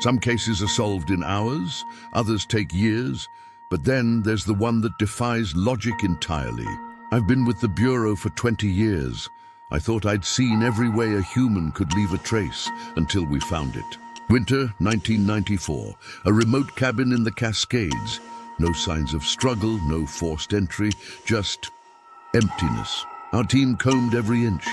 Some cases are solved in hours, others take years, but then there's the one that defies logic entirely. I've been with the Bureau for 20 years. I thought I'd seen every way a human could leave a trace until we found it. Winter 1994, a remote cabin in the Cascades. No signs of struggle, no forced entry, just emptiness. Our team combed every inch.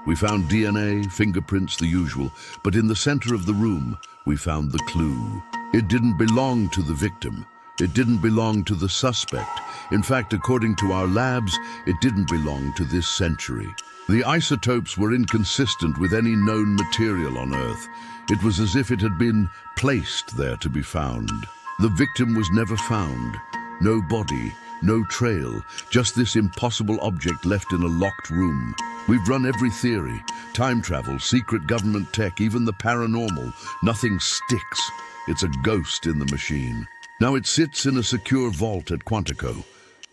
We found DNA, fingerprints, the usual, but in the center of the room, we found the clue. It didn't belong to the victim. It didn't belong to the suspect. In fact, according to our labs, it didn't belong to this century. The isotopes were inconsistent with any known material on Earth. It was as if it had been placed there to be found. The victim was never found. No body, no trail, just this impossible object left in a locked room. We've run every theory, time travel, secret government tech, even the paranormal. Nothing sticks. It's a ghost in the machine. Now it sits in a secure vault at Quantico,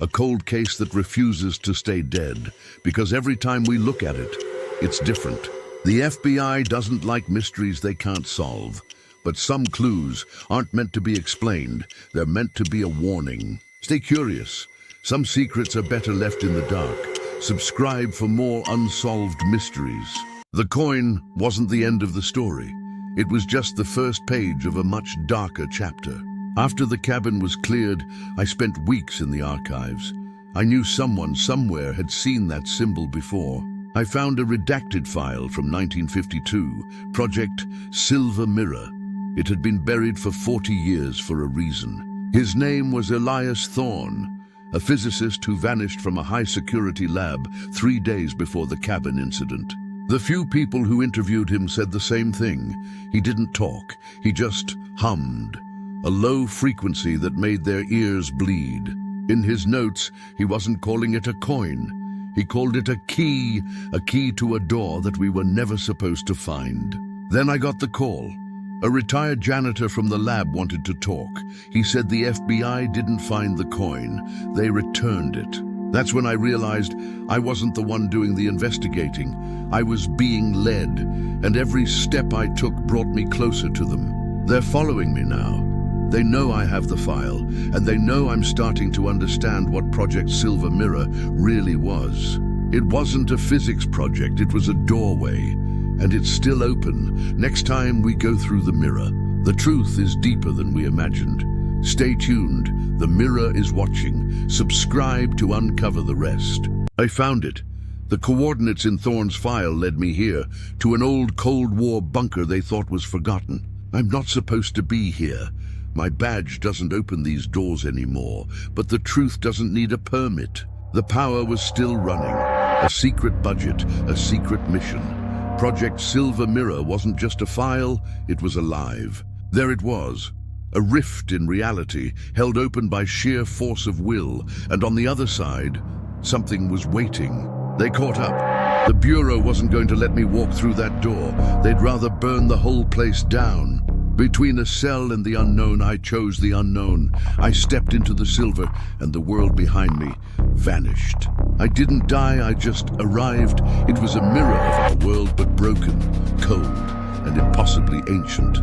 a cold case that refuses to stay dead, because every time we look at it, it's different. The FBI doesn't like mysteries they can't solve, but some clues aren't meant to be explained. They're meant to be a warning. Stay curious. Some secrets are better left in the dark. Subscribe for more unsolved mysteries. The coin wasn't the end of the story. It was just the first page of a much darker chapter. After the cabin was cleared, I spent weeks in the archives. I knew someone somewhere had seen that symbol before. I found a redacted file from 1952, Project Silver Mirror. It had been buried for 40 years for a reason. His name was Elias Thorne, a physicist who vanished from a high-security lab 3 days before the cabin incident. The few people who interviewed him said the same thing. He didn't talk, he just hummed, a low frequency that made their ears bleed. In his notes, he wasn't calling it a coin. He called it a key to a door that we were never supposed to find. Then I got the call. A retired janitor from the lab wanted to talk. He said the FBI didn't find the coin. They returned it. That's when I realized I wasn't the one doing the investigating. I was being led, and every step I took brought me closer to them. They're following me now. They know I have the file, and they know I'm starting to understand what Project Silver Mirror really was. It wasn't a physics project, it was a doorway, and it's still open next time we go through the mirror. The truth is deeper than we imagined. Stay tuned, the mirror is watching. Subscribe to uncover the rest. I found it. The coordinates in Thorne's file led me here, to an old Cold War bunker they thought was forgotten. I'm not supposed to be here. My badge doesn't open these doors anymore, but the truth doesn't need a permit. The power was still running. A secret budget, a secret mission. Project Silver Mirror wasn't just a file, it was alive. There it was, a rift in reality, held open by sheer force of will, and on the other side, something was waiting. They caught up. The Bureau wasn't going to let me walk through that door. They'd rather burn the whole place down. Between a cell and the unknown, I chose the unknown. I stepped into the silver, and the world behind me vanished. I didn't die, I just arrived. It was a mirror of our world, but broken, cold, and impossibly ancient.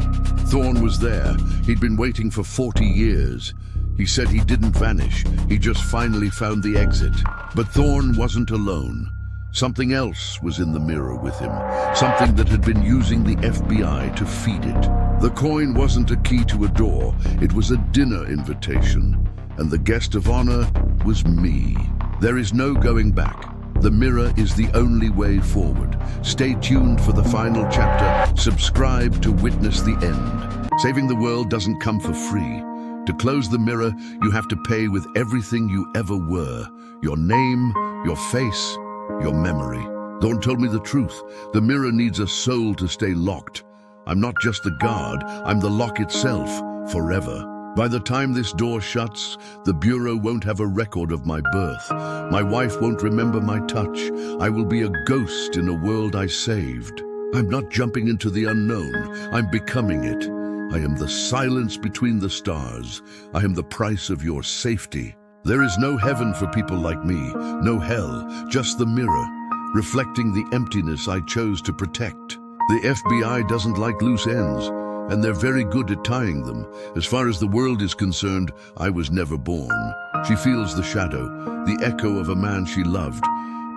Thorne was there. He'd been waiting for 40 years. He said he didn't vanish. He just finally found the exit. But Thorne wasn't alone. Something else was in the mirror with him. Something that had been using the FBI to feed it. The coin wasn't a key to a door. It was a dinner invitation. And the guest of honor was me. There is no going back. The mirror is the only way forward. Stay tuned for the final chapter. Subscribe to witness the end. Saving the world doesn't come for free. To close the mirror, you have to pay with everything you ever were. Your name, your face, your memory. Thorne told me the truth. The mirror needs a soul to stay locked. I'm not just the guard, I'm the lock itself, forever. By the time this door shuts, the Bureau won't have a record of my birth. My wife won't remember my touch. I will be a ghost in a world I saved. I'm not jumping into the unknown, I'm becoming it. I am the silence between the stars. I am the price of your safety. There is no heaven for people like me, no hell, just the mirror, reflecting the emptiness I chose to protect. The FBI doesn't like loose ends. and they're very good at tying them. As far as the world is concerned, I was never born. She feels the shadow, the echo of a man she loved.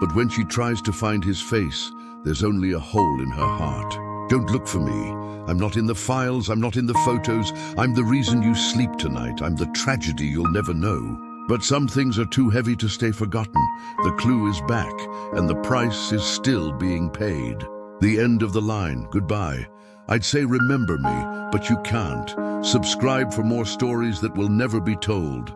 But when she tries to find his face, there's only a hole in her heart. Don't look for me. I'm not in the files, I'm not in the photos. I'm the reason you sleep tonight. I'm the tragedy you'll never know. But some things are too heavy to stay forgotten. The clue is back, and the price is still being paid. The end of the line, goodbye. I'd say remember me, but you can't. Subscribe for more stories that will never be told.